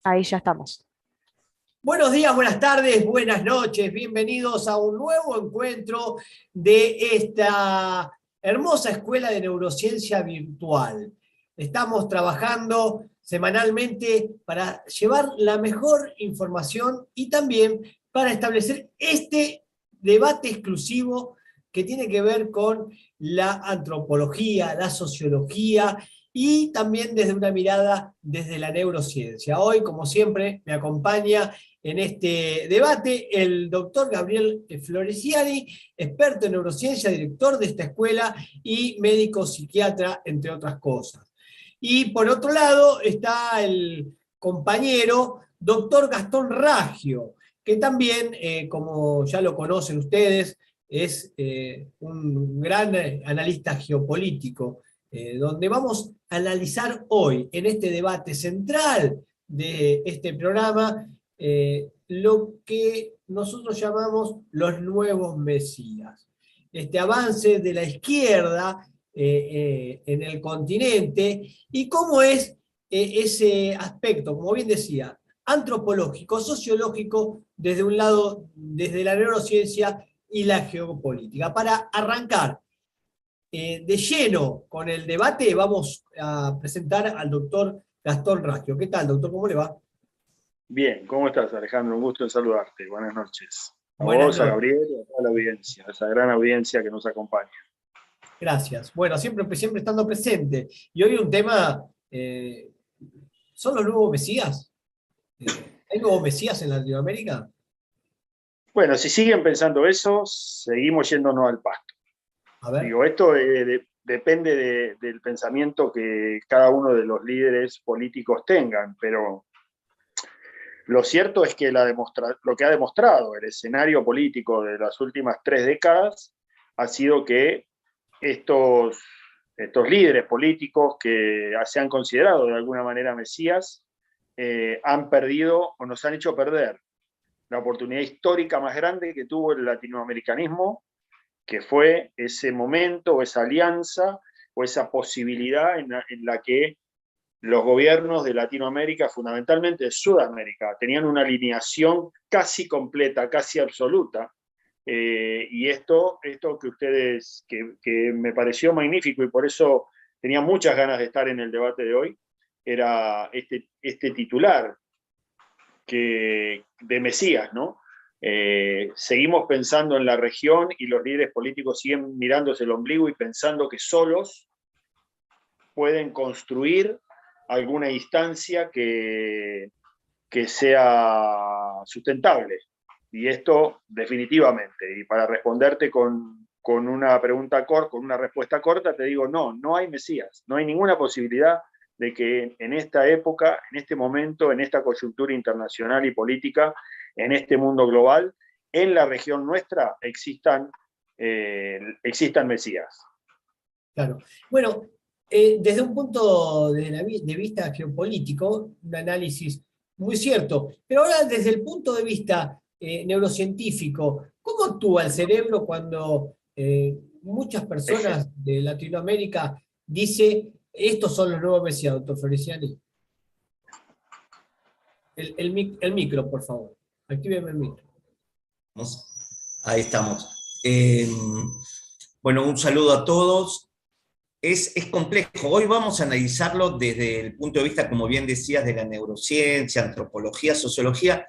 Ahí ya estamos. Buenos días, buenas tardes, buenas noches, bienvenidos a un nuevo encuentro de esta hermosa escuela de neurociencia virtual. Estamos trabajando semanalmente para llevar la mejor información y también para establecer este debate exclusivo que tiene que ver con la antropología, la sociología y también desde una mirada desde la neurociencia. Hoy, como siempre, me acompaña en este debate el doctor Gabriel Floresiani, experto en neurociencia, director de esta escuela y médico psiquiatra, entre otras cosas. Y por otro lado está el compañero doctor Gastón Raggio, que también, como ya lo conocen ustedes, es un gran analista geopolítico, donde vamos a analizar hoy, en este debate central de este programa, lo que nosotros llamamos los nuevos mesías. Este avance de la izquierda en el continente y cómo es ese aspecto, como bien decía, antropológico, sociológico, desde un lado, desde la neurociencia y la geopolítica. Para arrancar de lleno con el debate, vamos a presentar al doctor Gastón Raggio. ¿Qué tal, doctor? ¿Cómo le va? Bien, ¿cómo estás, Alejandro? Un gusto en saludarte. Buenas noches. A Buenas vos, a noches. Gabriel y a toda la audiencia, a esa gran audiencia que nos acompaña. Gracias. Bueno, siempre estando presente. Y hoy un tema, ¿son los nuevos mesías? ¿Hay nuevos mesías en Latinoamérica? Bueno, si siguen pensando eso, seguimos yéndonos al pasto. A ver. Digo, esto depende del pensamiento que cada uno de los líderes políticos tengan, pero lo cierto es que lo que ha demostrado el escenario político de las últimas 3 décadas ha sido que estos líderes políticos que se han considerado de alguna manera mesías han perdido o nos han hecho perder la oportunidad histórica más grande que tuvo el latinoamericanismo, que fue ese momento o esa alianza o esa posibilidad en la que los gobiernos de Latinoamérica, fundamentalmente de Sudamérica, tenían una alineación casi completa, casi absoluta. Y esto que ustedes, que me pareció magnífico y por eso tenía muchas ganas de estar en el debate de hoy, era este titular de Mesías, ¿no? Seguimos pensando en la región y los líderes políticos siguen mirándose el ombligo y pensando que solos pueden construir alguna instancia que sea sustentable. Y esto definitivamente. Y para responderte con una pregunta corta, con una respuesta corta, te digo, no hay mesías. No hay ninguna posibilidad de que en esta época, en este momento, en esta coyuntura internacional y política, en este mundo global, en la región nuestra, existan mesías. Claro. Bueno, desde un punto de vista geopolítico, un análisis muy cierto, pero ahora desde el punto de vista neurocientífico, ¿cómo actúa el cerebro cuando muchas personas de Latinoamérica dicen, estos son los nuevos mesías, doctor Floresiani? El micro, por favor. Actíveme el micro. Ahí estamos. Bueno, un saludo a todos. Es complejo. Hoy vamos a analizarlo desde el punto de vista, como bien decías, de la neurociencia, antropología, sociología,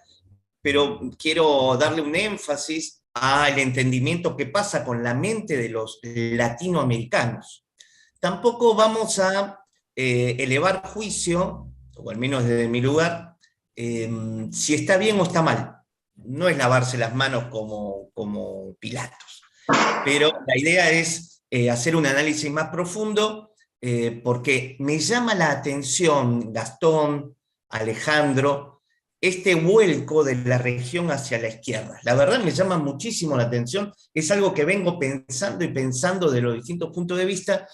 pero quiero darle un énfasis al entendimiento que pasa con la mente de los latinoamericanos. Tampoco vamos a elevar juicio, o al menos desde mi lugar, si está bien o está mal. No es lavarse las manos como Pilatos, pero la idea es hacer un análisis más profundo, porque me llama la atención, Gastón, Alejandro, este vuelco de la región hacia la izquierda. La verdad me llama muchísimo la atención, es algo que vengo pensando y pensando de los distintos puntos de vista,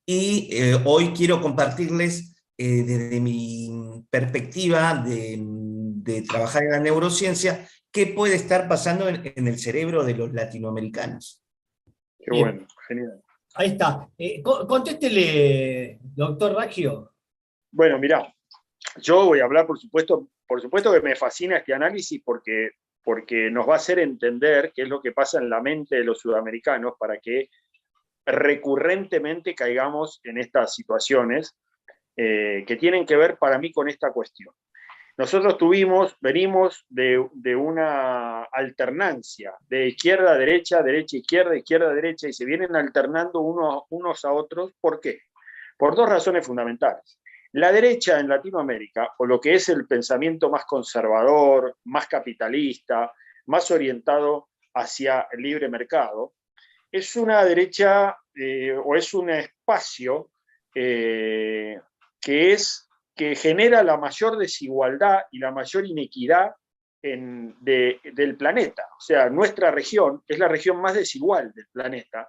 y hoy quiero compartirles desde mi perspectiva de trabajar en la neurociencia, qué puede estar pasando en el cerebro de los latinoamericanos. Qué bueno, genial. Ahí está. Contéstele, doctor Raggio. Bueno, mirá, yo voy a hablar, por supuesto que me fascina este análisis porque nos va a hacer entender qué es lo que pasa en la mente de los sudamericanos para que recurrentemente caigamos en estas situaciones que tienen que ver para mí con esta cuestión. Nosotros venimos de una alternancia de izquierda a derecha, derecha a izquierda, izquierda a derecha, y se vienen alternando unos a otros. ¿Por qué? Por dos razones fundamentales. La derecha en Latinoamérica, o lo que es el pensamiento más conservador, más capitalista, más orientado hacia el libre mercado, es una derecha o es un espacio que genera la mayor desigualdad y la mayor inequidad del planeta. O sea, nuestra región es la región más desigual del planeta,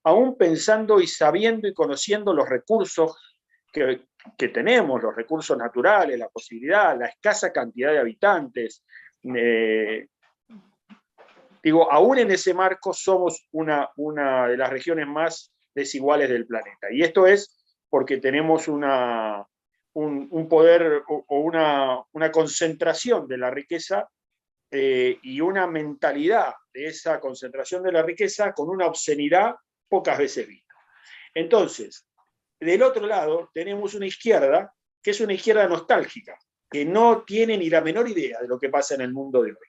aún pensando y sabiendo y conociendo los recursos que tenemos, los recursos naturales, la posibilidad, la escasa cantidad de habitantes. Aún en ese marco somos una de las regiones más desiguales del planeta. Y esto es porque tenemos un poder o una concentración de la riqueza y una mentalidad de esa concentración de la riqueza con una obscenidad pocas veces vista. Entonces, del otro lado tenemos una izquierda que es una izquierda nostálgica, que no tiene ni la menor idea de lo que pasa en el mundo de hoy.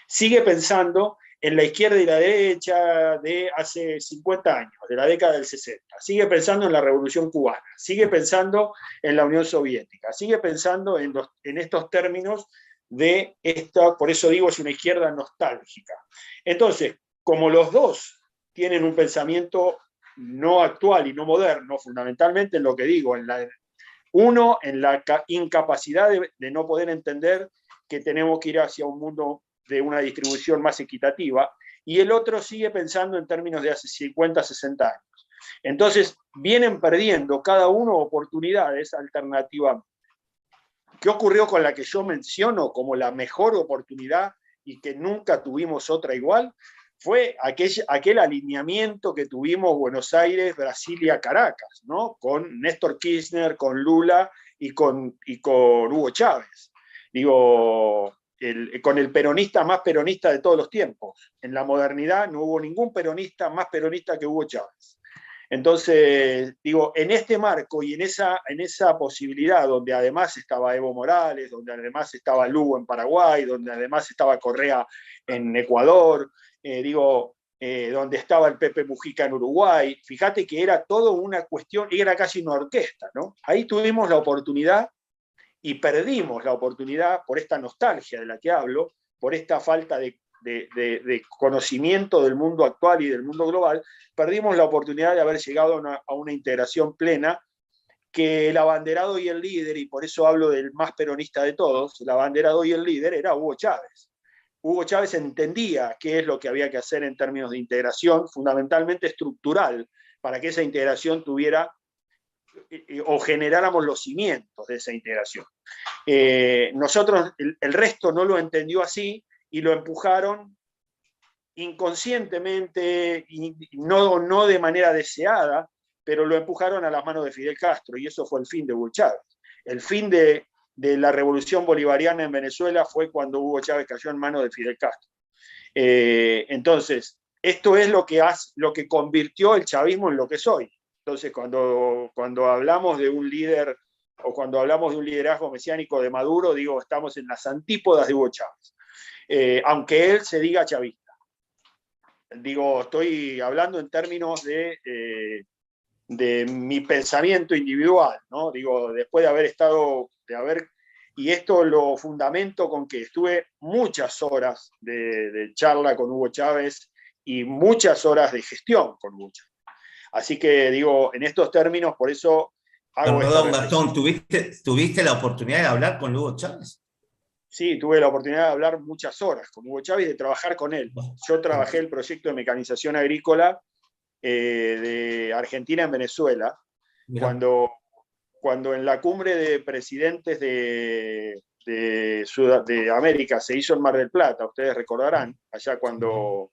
Sigue pensando en la izquierda y la derecha de hace 50 años, de la década del 60. Sigue pensando en la Revolución Cubana, sigue pensando en la Unión Soviética, sigue pensando en estos términos de esta, por eso digo, es una izquierda nostálgica. Entonces, como los dos tienen un pensamiento no actual y no moderno, fundamentalmente en lo que digo, uno en la incapacidad de no poder entender que tenemos que ir hacia un mundo de una distribución más equitativa, y el otro sigue pensando en términos de hace 50, 60 años. Entonces, vienen perdiendo cada uno oportunidades alternativas. ¿Qué ocurrió con la que yo menciono como la mejor oportunidad y que nunca tuvimos otra igual? Fue aquel alineamiento que tuvimos Buenos Aires, Brasilia, Caracas, ¿no? Con Néstor Kirchner, con Lula y con Hugo Chávez. Con el peronista más peronista de todos los tiempos. En la modernidad no hubo ningún peronista más peronista que Hugo Chávez. Entonces, en este marco y en esa posibilidad, donde además estaba Evo Morales, donde además estaba Lugo en Paraguay, donde además estaba Correa en Ecuador, donde estaba el Pepe Mujica en Uruguay, fíjate que era todo una cuestión, era casi una orquesta, ¿no? Ahí tuvimos la oportunidad y perdimos la oportunidad por esta nostalgia de la que hablo, por esta falta de conocimiento del mundo actual y del mundo global, perdimos la oportunidad de haber llegado a una integración plena que el abanderado y el líder, y por eso hablo del más peronista de todos, el abanderado y el líder era Hugo Chávez. Hugo Chávez entendía qué es lo que había que hacer en términos de integración, fundamentalmente estructural, para que esa integración tuviera o generáramos los cimientos de esa integración. Nosotros, el resto no lo entendió así y lo empujaron inconscientemente, y no de manera deseada, pero lo empujaron a las manos de Fidel Castro, y eso fue el fin de Hugo Chávez. El fin de la revolución bolivariana en Venezuela fue cuando Hugo Chávez cayó en manos de Fidel Castro. Entonces, esto es lo que convirtió el chavismo en lo que es hoy. Entonces, cuando hablamos de un líder o cuando hablamos de un liderazgo mesiánico de Maduro, estamos en las antípodas de Hugo Chávez. Aunque él se diga chavista. Estoy hablando en términos de mi pensamiento individual, ¿no? Después de haber estado, y esto lo fundamento con que estuve muchas horas de charla con Hugo Chávez y muchas horas de gestión con Hugo Chávez. Así que en estos términos, por eso hago Perdón, Gastón, ¿tuviste la oportunidad de hablar con Hugo Chávez? Sí, tuve la oportunidad de hablar muchas horas con Hugo Chávez y de trabajar con él. Yo trabajé el proyecto de mecanización agrícola de Argentina en Venezuela, cuando en la cumbre de presidentes de América se hizo en Mar del Plata, ustedes recordarán, allá cuando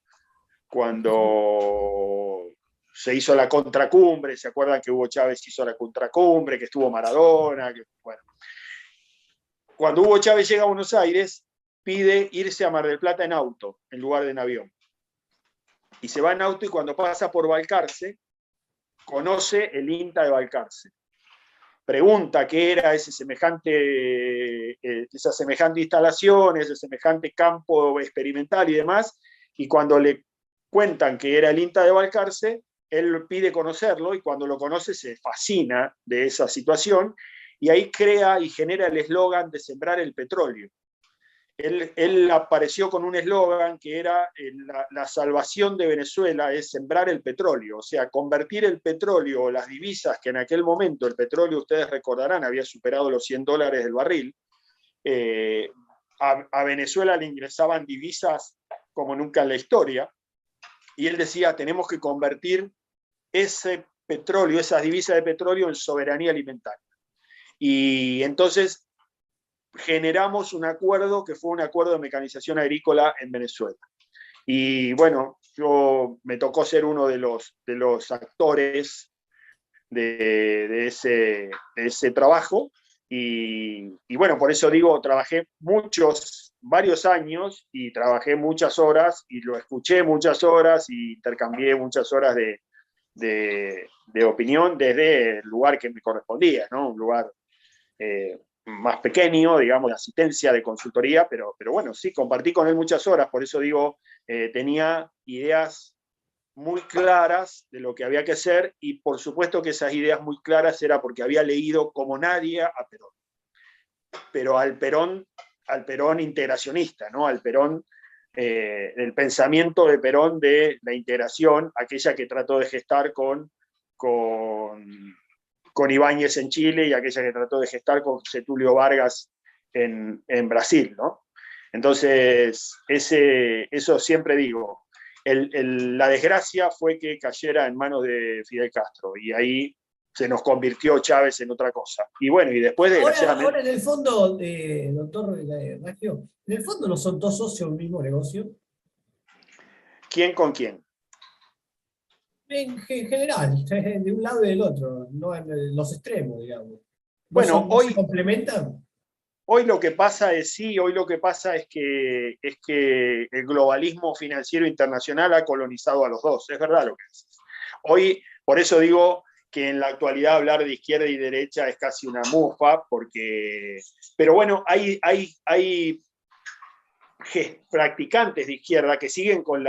se hizo la contracumbre, ¿se acuerdan que Hugo Chávez hizo la contracumbre, que estuvo Maradona? Bueno. cuando Hugo Chávez llega a Buenos Aires, pide irse a Mar del Plata en auto, en lugar de en avión. Y se va en auto y cuando pasa por Balcarce, conoce el INTA de Balcarce. Pregunta qué era esas semejantes instalaciones, ese semejante campo experimental y demás, y cuando le cuentan que era el INTA de Balcarce, él pide conocerlo y cuando lo conoce se fascina de esa situación y ahí crea y genera el eslogan de sembrar el petróleo. Él apareció con un eslogan que era la salvación de Venezuela es sembrar el petróleo, o sea, convertir el petróleo o las divisas, que en aquel momento el petróleo, ustedes recordarán, había superado los $100 del barril, a Venezuela le ingresaban divisas como nunca en la historia, y él decía, tenemos que convertir ese petróleo, esas divisas de petróleo en soberanía alimentaria. Y entonces generamos un acuerdo que fue un acuerdo de mecanización agrícola en Venezuela. Y bueno, me tocó ser uno de los actores de ese trabajo. Y bueno, por eso digo, trabajé varios años y trabajé muchas horas y lo escuché muchas horas y intercambié muchas horas de opinión desde el lugar que me correspondía, ¿no? Un lugar más pequeño, digamos, de asistencia, de consultoría, pero bueno, sí, compartí con él muchas horas, por eso digo, tenía ideas muy claras de lo que había que hacer y por supuesto que esas ideas muy claras era porque había leído como nadie a Perón, pero al Perón integracionista, ¿no? Al Perón, el pensamiento de Perón de la integración, aquella que trató de gestar con Ibáñez en Chile y aquella que trató de gestar con Getúlio Vargas en Brasil, ¿no? Entonces, eso siempre digo, la desgracia fue que cayera en manos de Fidel Castro y ahí se nos convirtió Chávez en otra cosa. Y bueno, y después desgraciadamente... Ahora en el fondo, doctor Raggio, en el fondo no son dos socios del mismo negocio. ¿Quién con quién? En general, de un lado y del otro, no en los extremos, digamos. Bueno, ¿No se complementan? Hoy lo que pasa es que el globalismo financiero internacional ha colonizado a los dos, es verdad lo que dices. Hoy, por eso digo que en la actualidad hablar de izquierda y derecha es casi una mufa, pero bueno, hay practicantes de izquierda que siguen con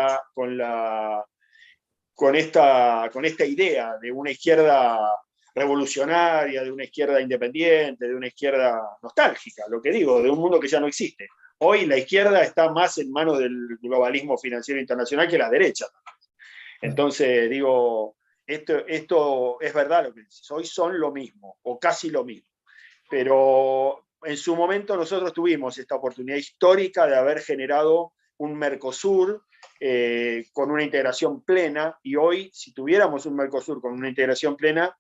esta idea de una izquierda revolucionaria, de una izquierda independiente, de una izquierda nostálgica, lo que digo, de un mundo que ya no existe. Hoy la izquierda está más en manos del globalismo financiero internacional que la derecha. Entonces, digo, esto es verdad lo que dices, hoy son lo mismo, o casi lo mismo. Pero en su momento nosotros tuvimos esta oportunidad histórica de haber generado un Mercosur con una integración plena, y hoy, si tuviéramos un Mercosur con una integración plena,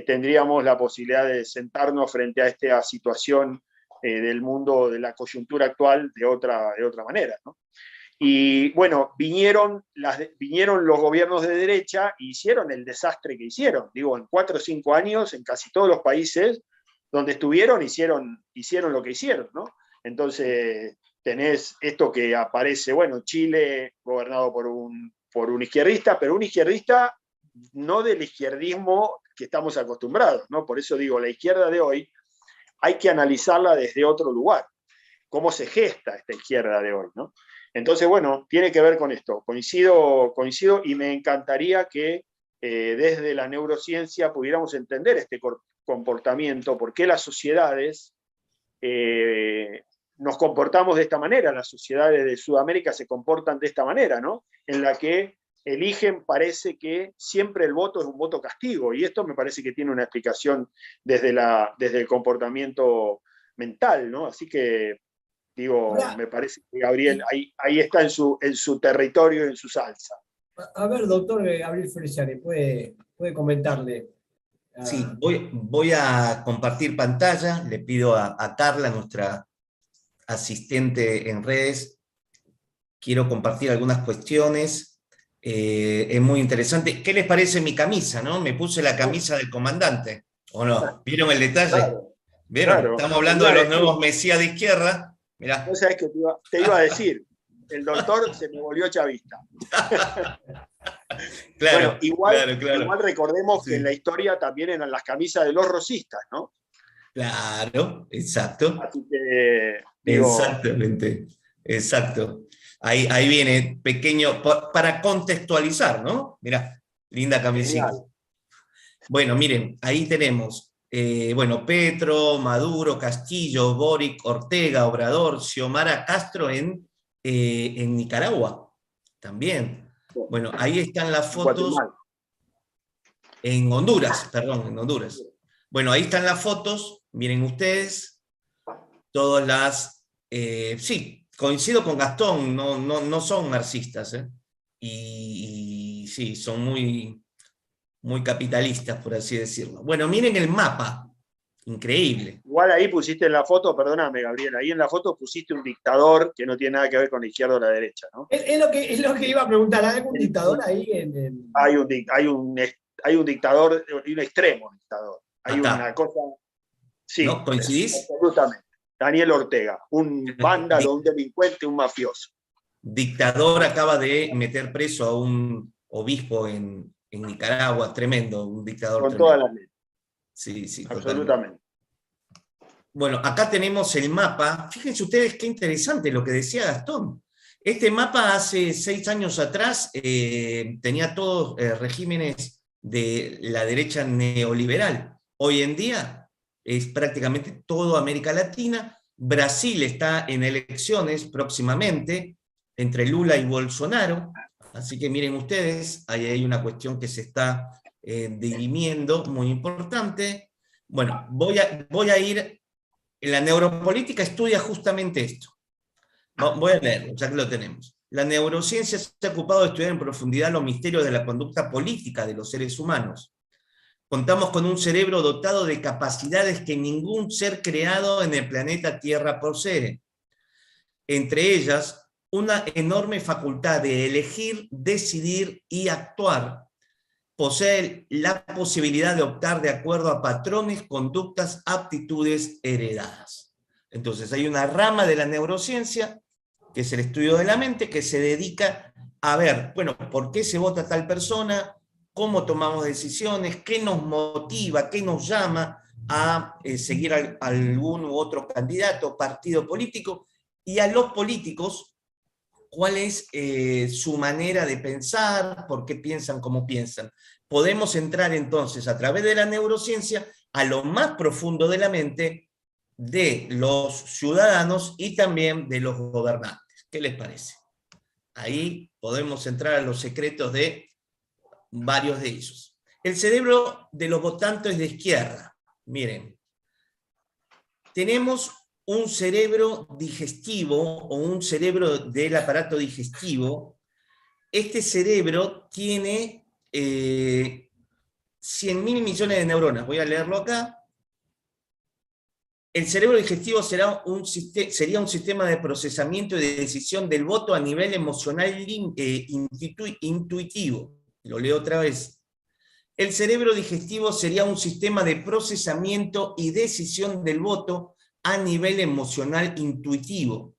tendríamos la posibilidad de sentarnos frente a esta situación del mundo, de la coyuntura actual, de otra manera, ¿no? Y bueno, vinieron los gobiernos de derecha e hicieron el desastre que hicieron. Digo, en 4 o 5 años, en casi todos los países donde estuvieron, hicieron lo que hicieron, ¿no? Entonces, tenés esto que aparece, bueno, Chile gobernado por un izquierdista, pero un izquierdista no del izquierdismo que estamos acostumbrados, ¿no? Por eso digo, la izquierda de hoy hay que analizarla desde otro lugar. ¿Cómo se gesta esta izquierda de hoy, ¿no? Entonces, bueno, tiene que ver con esto. Coincido y me encantaría que desde la neurociencia pudiéramos entender este comportamiento, por qué las sociedades nos comportamos de esta manera, las sociedades de Sudamérica se comportan de esta manera, ¿no? En la que eligen, parece que siempre el voto es un voto castigo, y esto me parece que tiene una explicación desde el comportamiento mental, ¿no? Así que, digo, me parece que Gabriel ahí está en su territorio, en su salsa. A ver, doctor Gabriel Feliciani, puede comentarle. Sí, voy a compartir pantalla, le pido a Carla, nuestra asistente en redes, quiero compartir algunas cuestiones. Es muy interesante. ¿Qué les parece mi camisa, no? Me puse la camisa del comandante, ¿o no? ¿Vieron el detalle? Claro. ¿Vieron? Claro, Estamos hablando de los nuevos mesías de izquierda. Mirá. No sabés que te iba a decir, el doctor se me volvió chavista. Claro, Bueno, igual recordemos sí. que en la historia también eran las camisas de los rosistas, ¿no? Claro, exacto. Así que, Exactamente, exacto. Ahí viene pequeño, para contextualizar, ¿no? Mirá, linda camisita. Genial. Bueno, miren, ahí tenemos, bueno, Petro, Maduro, Castillo, Boric, Ortega, Obrador, Xiomara Castro en Nicaragua, también. Bueno, ahí están las fotos. Guatemala. En Honduras, perdón, en Honduras. Bueno, ahí están las fotos, miren ustedes, todas las... sí, coincido con Gastón, no son marxistas, y sí, son muy capitalistas, por así decirlo. Bueno, miren el mapa, increíble. Igual ahí pusiste en la foto, perdóname, Gabriel, ahí en la foto pusiste un dictador que no tiene nada que ver con la izquierda o la derecha, ¿no? Es lo que iba a preguntar, ¿hay algún dictador ahí en el... Hay un dictador, y un extremo dictador. Hay Acá. una cosa... Sí, ¿No? ¿Coincidís? Absolutamente. Daniel Ortega, un vándalo, un delincuente, un mafioso. Dictador acaba de meter preso a un obispo en Nicaragua, tremendo, un dictador con tremendo. todas las leyes. Sí, absolutamente. Totalmente. Bueno, acá tenemos el mapa. Fíjense ustedes qué interesante lo que decía Gastón. Este mapa hace 6 años atrás tenía todos regímenes de la derecha neoliberal. Hoy en día es prácticamente toda América Latina. Brasil está en elecciones próximamente entre Lula y Bolsonaro. Así que miren ustedes, ahí hay una cuestión que se está dirimiendo, muy importante. Bueno, voy a ir... La neuropolítica estudia justamente esto. Voy a leerlo, ya que lo tenemos. La neurociencia se ha ocupado de estudiar en profundidad los misterios de la conducta política de los seres humanos. Contamos con un cerebro dotado de capacidades que ningún ser creado en el planeta Tierra posee. Entre ellas, una enorme facultad de elegir, decidir y actuar. Posee la posibilidad de optar de acuerdo a patrones, conductas, aptitudes heredadas. Entonces hay una rama de la neurociencia, que es el estudio de la mente, que se dedica a ver, bueno, ¿por qué se vota tal persona? ¿Cómo tomamos decisiones? ¿Qué nos motiva? ¿Qué nos llama a seguir a algún u otro candidato, partido político? Y a los políticos, ¿cuál es su manera de pensar? ¿Por qué piensan como piensan? Podemos entrar entonces a través de la neurociencia a lo más profundo de la mente de los ciudadanos y también de los gobernantes. ¿Qué les parece? Ahí podemos entrar a los secretos de varios de ellos. El cerebro de los votantes de izquierda. Miren, tenemos un cerebro digestivo o un cerebro del aparato digestivo. Este cerebro tiene 100.000 millones de neuronas. Voy a leerlo acá. El cerebro digestivo sería un sistema de procesamiento y de decisión del voto a nivel emocional intuitivo. Lo leo otra vez. El cerebro digestivo sería un sistema de procesamiento y decisión del voto a nivel emocional intuitivo.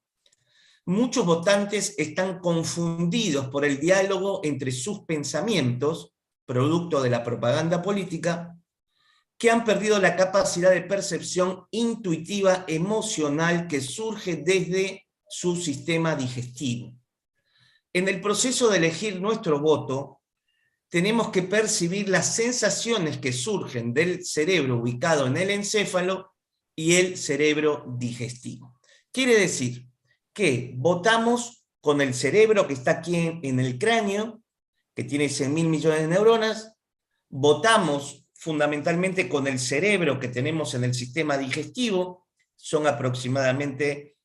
Muchos votantes están confundidos por el diálogo entre sus pensamientos, producto de la propaganda política, que han perdido la capacidad de percepción intuitiva emocional que surge desde su sistema digestivo. En el proceso de elegir nuestro voto, tenemos que percibir las sensaciones que surgen del cerebro ubicado en el encéfalo y el cerebro digestivo. Quiere decir que votamos con el cerebro que está aquí en el cráneo, que tiene 100.000 millones de neuronas, votamos fundamentalmente con el cerebro que tenemos en el sistema digestivo, son aproximadamente,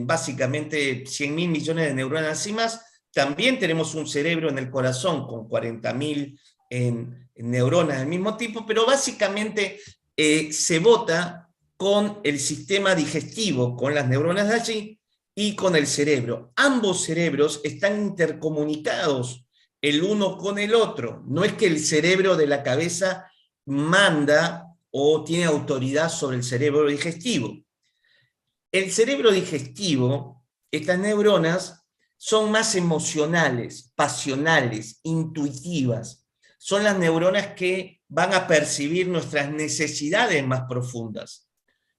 básicamente 100.000 millones de neuronas y más. También tenemos un cerebro en el corazón con 40.000 neuronas del mismo tipo, pero básicamente se vota con el sistema digestivo, con las neuronas de allí y con el cerebro. Ambos cerebros están intercomunicados el uno con el otro. No es que el cerebro de la cabeza manda o tiene autoridad sobre el cerebro digestivo. El cerebro digestivo, estas neuronas, son más emocionales, pasionales, intuitivas. Son las neuronas que van a percibir nuestras necesidades más profundas.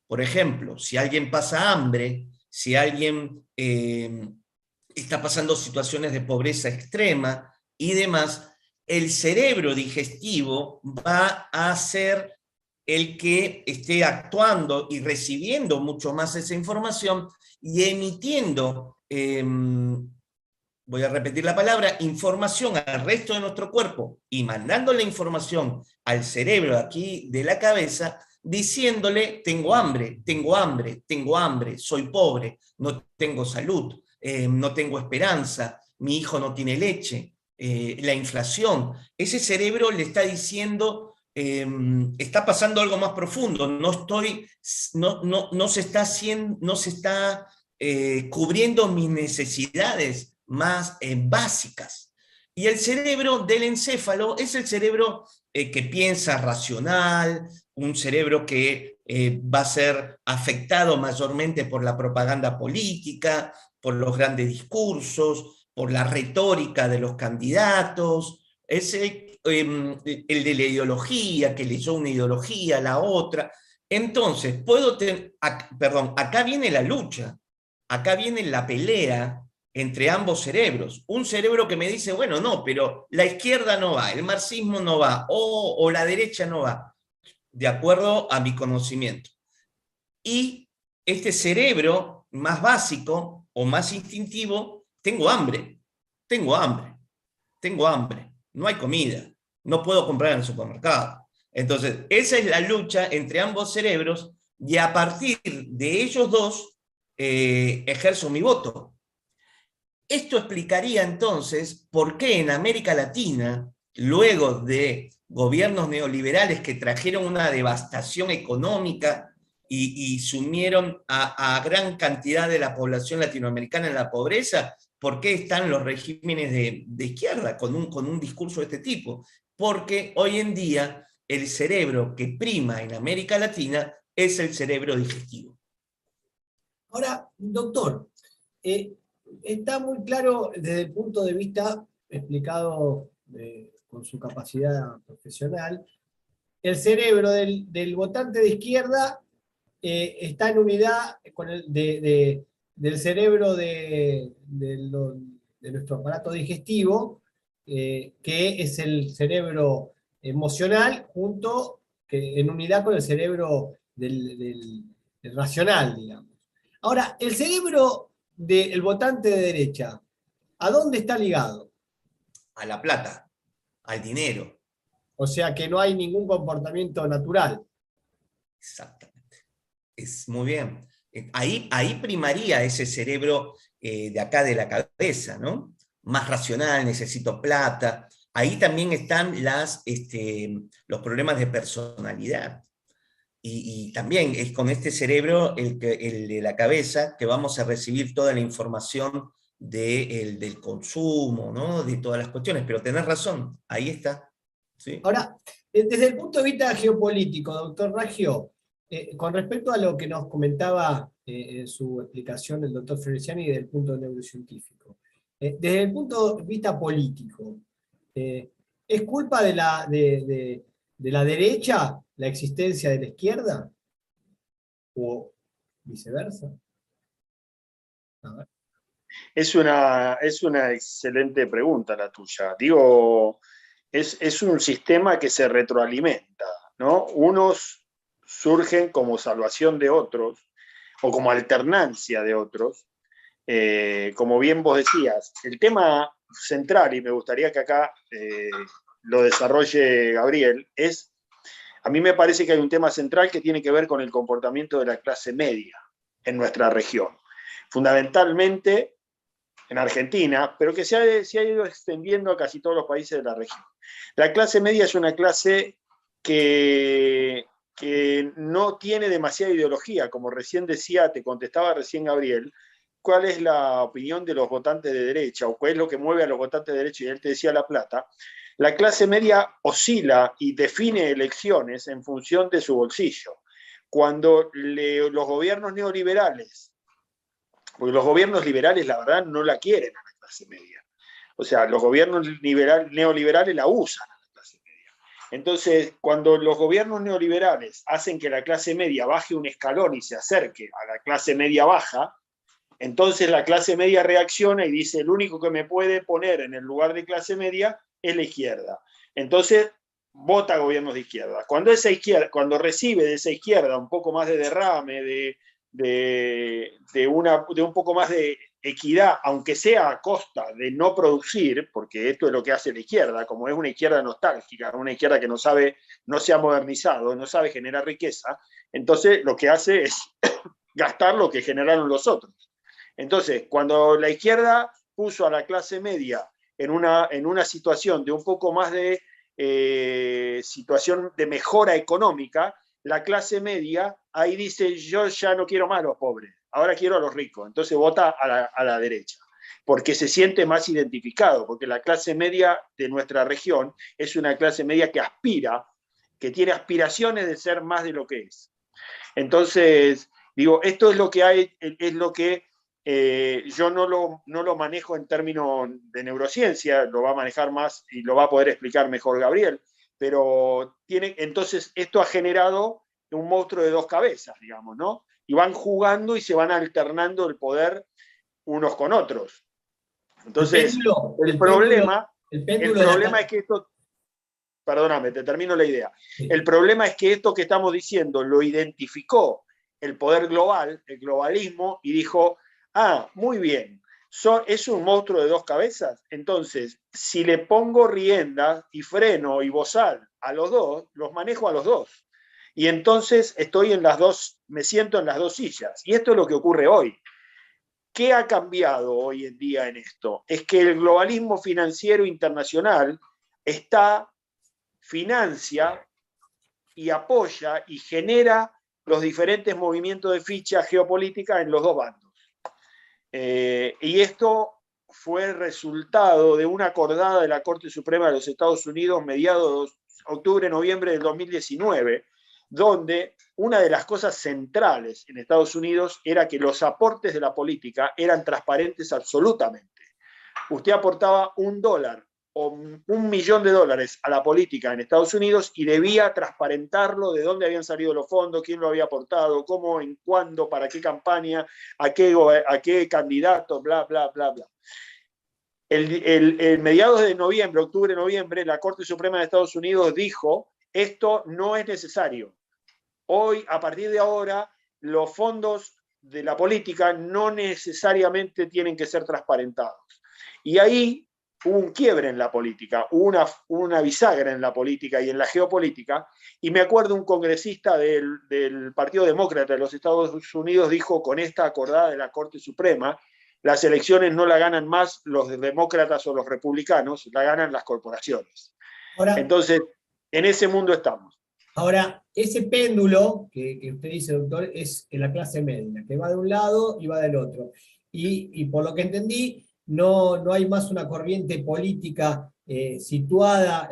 Por ejemplo, si alguien pasa hambre, si alguien está pasando situaciones de pobreza extrema y demás, el cerebro digestivo va a ser el que esté actuando y recibiendo mucho más esa información y emitiendo, voy a repetir la palabra, información al resto de nuestro cuerpo y mandándole información al cerebro aquí de la cabeza, diciéndole: tengo hambre, tengo hambre, tengo hambre, soy pobre, no tengo salud, no tengo esperanza, mi hijo no tiene leche, la inflación. Ese cerebro le está diciendo: está pasando algo más profundo, no se está haciendo, no se está cubriendo mis necesidades más básicas. Y el cerebro del encéfalo es el cerebro que piensa racional, un cerebro que va a ser afectado mayormente por la propaganda política, por los grandes discursos, por la retórica de los candidatos. Es el de la ideología, que leyó una ideología, la otra. Entonces, acá viene la lucha, acá viene la pelea entre ambos cerebros. Un cerebro que me dice: bueno, no, pero la izquierda no va, el marxismo no va, o la derecha no va, de acuerdo a mi conocimiento. Y este cerebro más básico o más instintivo: tengo hambre, tengo hambre, tengo hambre, no hay comida, no puedo comprar en el supermercado. Entonces, esa es la lucha entre ambos cerebros, y a partir de ellos dos ejerzo mi voto. Esto explicaría entonces por qué en América Latina, luego de gobiernos neoliberales que trajeron una devastación económica y sumieron a gran cantidad de la población latinoamericana en la pobreza, ¿por qué están los regímenes de izquierda con un discurso de este tipo? Porque hoy en día el cerebro que prima en América Latina es el cerebro digestivo. Ahora, doctor, está muy claro desde el punto de vista explicado con su capacidad profesional. El cerebro del votante de izquierda está en unidad con del cerebro de nuestro aparato digestivo, que es el cerebro emocional, en unidad con el cerebro del racional, digamos. Ahora, el cerebro del votante de derecha, ¿a dónde está ligado? A la plata, al dinero. O sea que no hay ningún comportamiento natural. Exactamente. Es muy bien. Ahí primaría ese cerebro de acá de la cabeza, ¿no? Más racional, necesito plata. Ahí también están los problemas de personalidad. Y también es con este cerebro, el de la cabeza, que vamos a recibir toda la información del consumo, ¿no? De todas las cuestiones. Pero tenés razón, ahí está. ¿Sí? Ahora, desde el punto de vista geopolítico, doctor Raggio, con respecto a lo que nos comentaba en su explicación el doctor Ferriciani desde el punto neurocientífico, desde el punto de vista político, ¿es culpa de la derecha la existencia de la izquierda? ¿O viceversa? A ver. Es una excelente pregunta la tuya. Digo, es un sistema que se retroalimenta, ¿no? Unos surgen como salvación de otros o como alternancia de otros. Como bien vos decías, el tema central, y me gustaría que acá lo desarrolle Gabriel, a mí me parece que hay un tema central que tiene que ver con el comportamiento de la clase media en nuestra región. Fundamentalmente en Argentina, pero que se ha ido extendiendo a casi todos los países de la región. La clase media es una clase que no tiene demasiada ideología, como recién decía, te contestaba recién Gabriel, cuál es la opinión de los votantes de derecha, o cuál es lo que mueve a los votantes de derecha, y él te decía La Plata, la clase media oscila y define elecciones en función de su bolsillo. Cuando los gobiernos neoliberales, porque los gobiernos liberales la verdad no la quieren a la clase media, o sea, los gobiernos neoliberales la usan a la clase media. Entonces, cuando los gobiernos neoliberales hacen que la clase media baje un escalón y se acerque a la clase media baja, entonces la clase media reacciona y dice, el único que me puede poner en el lugar de clase media es la izquierda. Entonces vota gobiernos de izquierda. Cuando recibe de esa izquierda un poco más de derrame, de un poco más de equidad, aunque sea a costa de no producir, porque esto es lo que hace la izquierda, como es una izquierda nostálgica, una izquierda que no se ha modernizado, no sabe generar riqueza, entonces lo que hace es gastar lo que generaron los otros. Entonces, cuando la izquierda puso a la clase media en una situación de un poco más de situación de mejora económica, la clase media ahí dice, yo ya no quiero más a los pobres, ahora quiero a los ricos. Entonces vota a la derecha, porque se siente más identificado, porque la clase media de nuestra región es una clase media que aspira, que tiene aspiraciones de ser más de lo que es. Entonces, digo, esto es lo que hay, es lo que yo no lo manejo en términos de neurociencia, lo va a manejar más y lo va a poder explicar mejor Gabriel, pero entonces esto ha generado un monstruo de dos cabezas, digamos, ¿no? Y van jugando y se van alternando el poder unos con otros. Entonces, el problema es que esto, perdóname, te termino la idea. El problema es que esto que estamos diciendo lo identificó el poder global, el globalismo, y dijo, muy bien, es un monstruo de dos cabezas, entonces, si le pongo rienda y freno y bozal a los dos, los manejo a los dos. Y entonces me siento en las dos sillas. Y esto es lo que ocurre hoy. ¿Qué ha cambiado hoy en día en esto? Es que el globalismo financiero internacional financia y apoya y genera los diferentes movimientos de ficha geopolítica en los dos bandos. Y esto fue el resultado de una acordada de la Corte Suprema de los Estados Unidos mediados octubre-noviembre del 2019, donde una de las cosas centrales en Estados Unidos era que los aportes de la política eran transparentes absolutamente. Usted aportaba $1 o $1.000.000 a la política en Estados Unidos y debía transparentarlo, de dónde habían salido los fondos, quién lo había aportado, cómo, en cuándo, para qué campaña, a qué candidato, bla, bla, bla, bla. El mediados de noviembre, octubre-noviembre, la Corte Suprema de Estados Unidos dijo, esto no es necesario. Hoy, a partir de ahora, los fondos de la política no necesariamente tienen que ser transparentados. Y ahí hubo un quiebre en la política, hubo una bisagra en la política y en la geopolítica, y me acuerdo un congresista del Partido Demócrata de los Estados Unidos dijo, con esta acordada de la Corte Suprema, las elecciones no la ganan más los demócratas o los republicanos, la ganan las corporaciones. Entonces, en ese mundo estamos. Ahora, ese péndulo que usted dice, doctor, es en la clase media, que va de un lado y va del otro. Y por lo que entendí, no hay más una corriente política situada,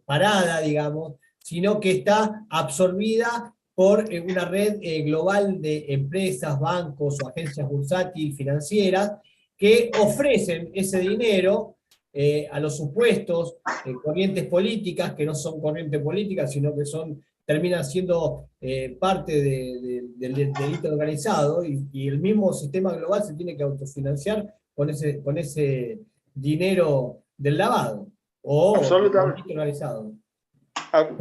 parada, digamos, sino que está absorbida por una red global de empresas, bancos o agencias bursátiles financieras que ofrecen ese dinero a los supuestos corrientes políticas, que no son corrientes políticas, sino que terminan siendo parte del delito organizado, y el mismo sistema global se tiene que autofinanciar con ese dinero del lavado o del delito organizado.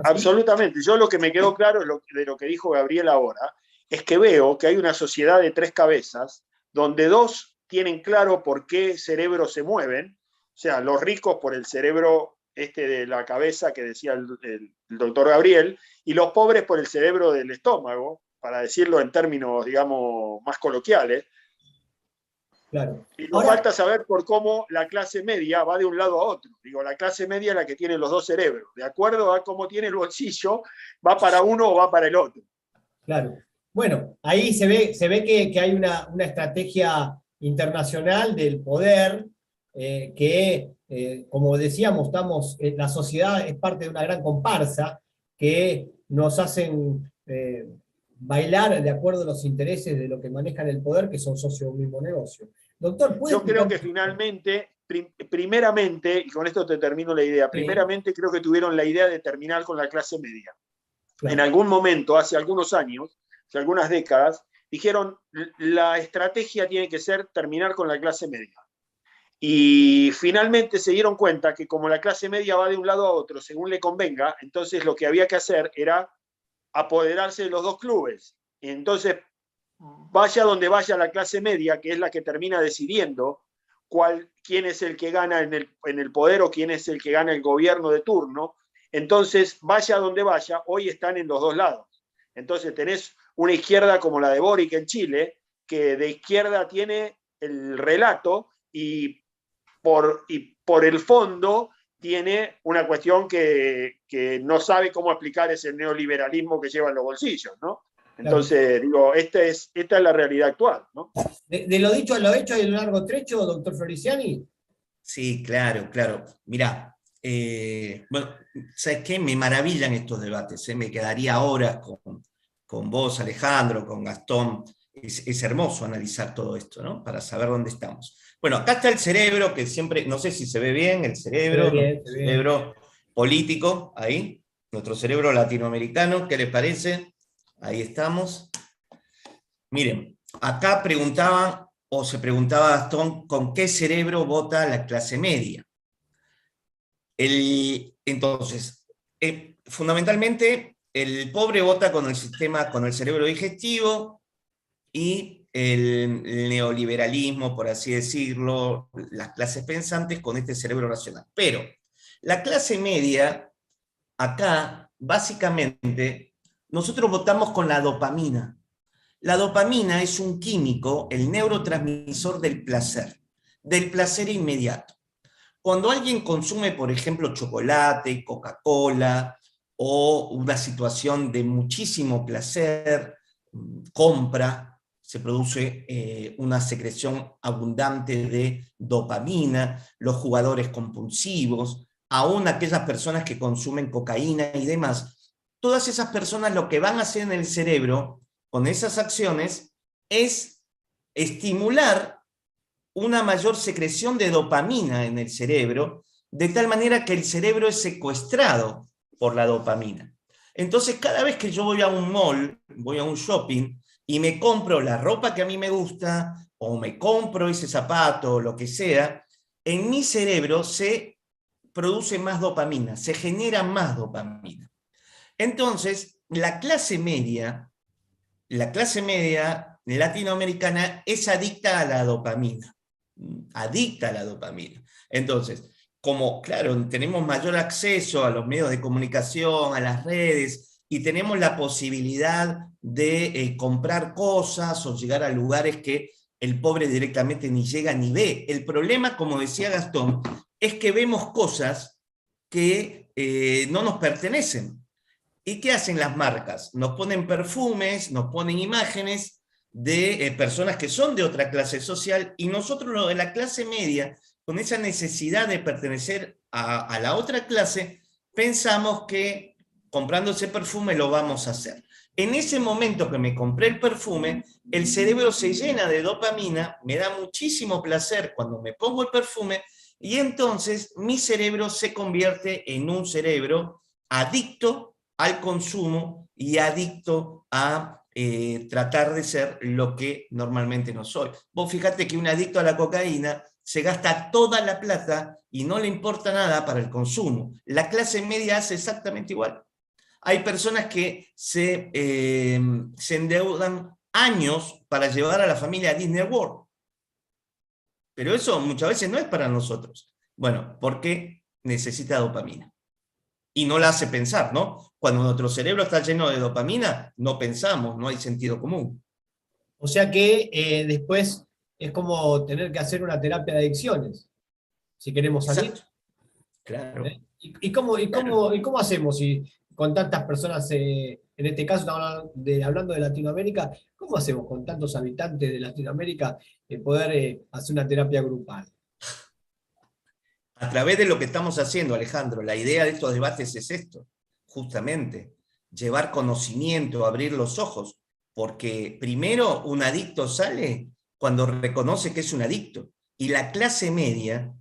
Absolutamente. Yo lo que me quedó claro de lo que dijo Gabriel ahora es que veo que hay una sociedad de tres cabezas donde dos tienen claro por qué cerebros se mueven, o sea, los ricos por el cerebro de la cabeza que decía el doctor Gabriel, y los pobres por el cerebro del estómago, para decirlo en términos, digamos, más coloquiales. Claro. Y nos falta saber por cómo la clase media va de un lado a otro. Digo, la clase media es la que tiene los dos cerebros. De acuerdo a cómo tiene el bolsillo, va para uno o va para el otro. Claro. Bueno, ahí se ve que hay una estrategia internacional del poder, como decíamos, la sociedad es parte de una gran comparsa que nos hacen bailar de acuerdo a los intereses de lo que manejan el poder, que son socios de un mismo negocio. Doctor, ¿puede Yo creo explicar? que finalmente, primeramente, y con esto te termino la idea, primeramente creo que tuvieron la idea de terminar con la clase media. Claro. En algún momento, hace algunos años, hace algunas décadas, dijeron la estrategia tiene que ser terminar con la clase media. Y finalmente se dieron cuenta que como la clase media va de un lado a otro según le convenga, entonces lo que había que hacer era apoderarse de los dos clubes. Y entonces, vaya donde vaya la clase media, que es la que termina decidiendo quién es el que gana en el poder o quién es el que gana el gobierno de turno, entonces vaya donde vaya, hoy están en los dos lados. Entonces tenés una izquierda como la de Boric en Chile, que de izquierda tiene el relato y por el fondo tiene una cuestión que no sabe cómo explicar ese neoliberalismo que lleva en los bolsillos, ¿no? Entonces, digo, esta es la realidad actual, ¿no? De lo dicho a lo hecho hay un largo trecho, doctor Floriciani. Sí, claro, claro. Mirá, bueno, ¿sabes qué? Me maravillan estos debates, me quedaría horas con vos, Alejandro, con Gastón. Es hermoso analizar todo esto, ¿no? Para saber dónde estamos. Bueno, acá está el cerebro, que siempre, no sé si se ve bien, el cerebro, nuestro cerebro político, ahí, nuestro cerebro latinoamericano, ¿qué les parece? Ahí estamos. Miren, acá se preguntaba Gastón, ¿con qué cerebro vota la clase media? Entonces, fundamentalmente, el pobre vota con el cerebro digestivo y el neoliberalismo, por así decirlo, las clases pensantes con este cerebro racional. Pero la clase media, acá, básicamente, nosotros votamos con la dopamina. La dopamina es un químico, el neurotransmisor del placer inmediato. Cuando alguien consume, por ejemplo, chocolate, Coca-Cola, o una situación de muchísimo placer, compra, se produce una secreción abundante de dopamina, los jugadores compulsivos, aún aquellas personas que consumen cocaína y demás. Todas esas personas lo que van a hacer en el cerebro con esas acciones es estimular una mayor secreción de dopamina en el cerebro, de tal manera que el cerebro es secuestrado por la dopamina. Entonces, cada vez que yo voy a un mall, voy a un shopping, y me compro la ropa que a mí me gusta, o me compro ese zapato, o lo que sea, en mi cerebro se produce más dopamina, se genera más dopamina. Entonces, la clase media latinoamericana es adicta a la dopamina. Adicta a la dopamina. Entonces, como, claro, tenemos mayor acceso a los medios de comunicación, a las redes, y tenemos la posibilidad de comprar cosas o llegar a lugares que el pobre directamente ni llega ni ve. El problema, como decía Gastón, es que vemos cosas que no nos pertenecen. ¿Y qué hacen las marcas? Nos ponen perfumes, nos ponen imágenes de personas que son de otra clase social, y nosotros de la clase media, con esa necesidad de pertenecer a la otra clase, pensamos que comprando ese perfume lo vamos a hacer. En ese momento que me compré el perfume, el cerebro se llena de dopamina, me da muchísimo placer cuando me pongo el perfume, y entonces mi cerebro se convierte en un cerebro adicto al consumo y adicto a tratar de ser lo que normalmente no soy. Vos fíjate que un adicto a la cocaína se gasta toda la plata y no le importa nada para el consumo. La clase media hace exactamente igual. Hay personas que se endeudan años para llevar a la familia a Disney World. Pero eso muchas veces no es para nosotros. Bueno, porque necesita dopamina. Y no la hace pensar, ¿no? Cuando nuestro cerebro está lleno de dopamina, no pensamos, no hay sentido común. O sea que después es como tener que hacer una terapia de adicciones, si queremos salir. Exacto. Claro. ¿Y cómo hacemos? con tantas personas, en este caso estamos hablando de Latinoamérica, ¿cómo hacemos con tantos habitantes de Latinoamérica poder hacer una terapia grupal? A través de lo que estamos haciendo, Alejandro, la idea de estos debates es esto, justamente, llevar conocimiento, abrir los ojos, porque primero un adicto sale cuando reconoce que es un adicto, y la clase media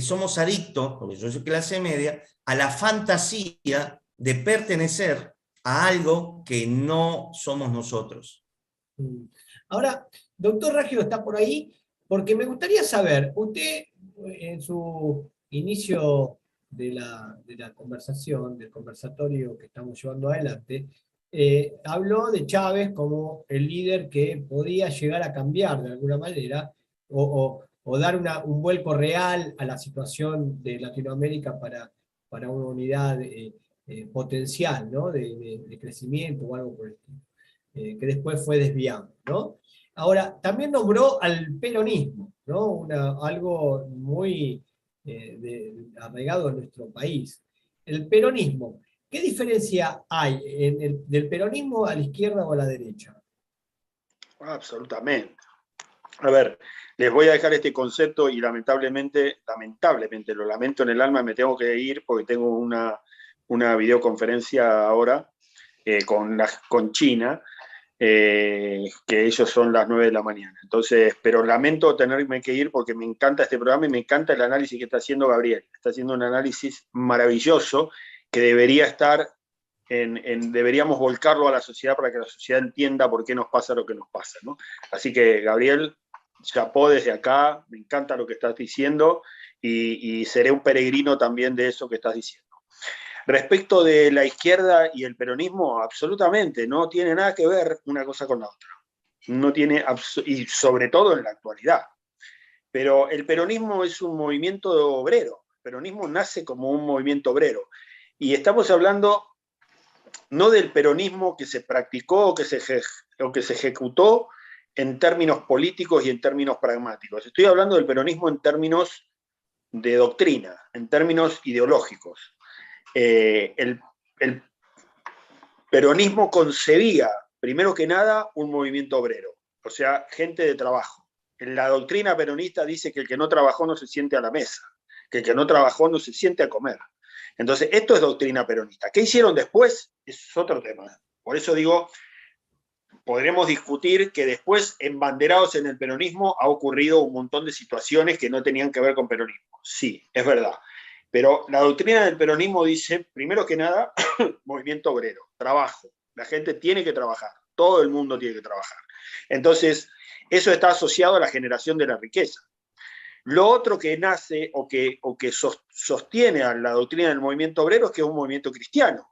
somos adictos, porque yo soy clase media, a la fantasía de pertenecer a algo que no somos nosotros. Ahora, doctor Raggio está por ahí, porque me gustaría saber, usted en su inicio de la conversación, del conversatorio que estamos llevando adelante, habló de Chávez como el líder que podía llegar a cambiar de alguna manera o dar un vuelco real a la situación de Latinoamérica para una unidad potencial, ¿no? de crecimiento o algo por el estilo, que después fue desviando, ¿no? Ahora, también nombró al peronismo, ¿no? Algo muy arraigado en nuestro país. El peronismo, ¿qué diferencia hay del peronismo a la izquierda o a la derecha? Absolutamente. A ver, les voy a dejar este concepto y lamentablemente, lo lamento en el alma, me tengo que ir porque tengo una videoconferencia ahora con China, que ellos son las 9 de la mañana. Entonces, pero lamento tenerme que ir porque me encanta este programa y me encanta el análisis que está haciendo Gabriel. Está haciendo un análisis maravilloso que debería estar deberíamos volcarlo a la sociedad para que la sociedad entienda por qué nos pasa lo que nos pasa, ¿no? Así que, Gabriel, chapó desde acá, me encanta lo que estás diciendo y seré un peregrino también de eso que estás diciendo. Respecto de la izquierda y el peronismo, absolutamente, no tiene nada que ver una cosa con la otra. No tiene, y sobre todo en la actualidad. Pero el peronismo es un movimiento obrero. El peronismo nace como un movimiento obrero. Y estamos hablando no del peronismo que se practicó o que se ejecutó en términos políticos y en términos pragmáticos. Estoy hablando del peronismo en términos de doctrina, en términos ideológicos. El peronismo concebía, primero que nada, un movimiento obrero, o sea, gente de trabajo. La doctrina peronista dice que el que no trabajó no se siente a la mesa, que el que no trabajó no se siente a comer. Entonces, esto es doctrina peronista. ¿Qué hicieron después? Es otro tema. Por eso digo, podremos discutir que después, embanderados en el peronismo, ha ocurrido un montón de situaciones que no tenían que ver con peronismo. Sí, es verdad. Pero la doctrina del peronismo dice, primero que nada, movimiento obrero, trabajo. La gente tiene que trabajar, todo el mundo tiene que trabajar. Entonces, eso está asociado a la generación de la riqueza. Lo otro que nace o que sostiene a la doctrina del movimiento obrero es que es un movimiento cristiano.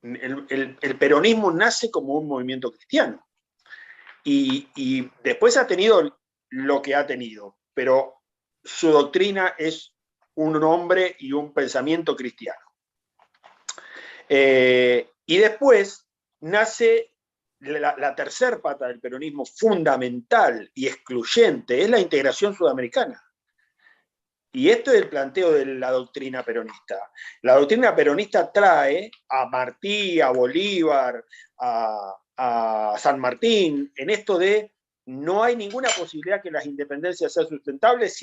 El peronismo nace como un movimiento cristiano. Y después ha tenido lo que ha tenido, pero su doctrina es un hombre y un pensamiento cristiano. Y después nace la tercer pata del peronismo fundamental y excluyente, es la integración sudamericana. Y esto es el planteo de la doctrina peronista. La doctrina peronista trae a Martí, a Bolívar, a San Martín, en esto de no hay ninguna posibilidad que las independencias sean sustentables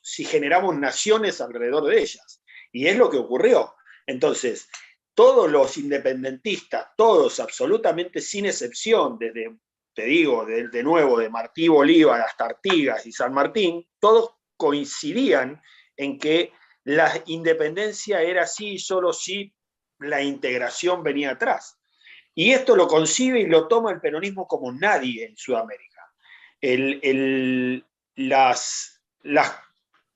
si generamos naciones alrededor de ellas. Y es lo que ocurrió. Entonces, todos los independentistas, todos absolutamente sin excepción, desde, te digo, de nuevo, de Martí, Bolívar hasta Artigas y San Martín, todos coincidían en que la independencia era así y solo si la integración venía atrás. Y esto lo concibe y lo toma el peronismo como nadie en Sudamérica. Las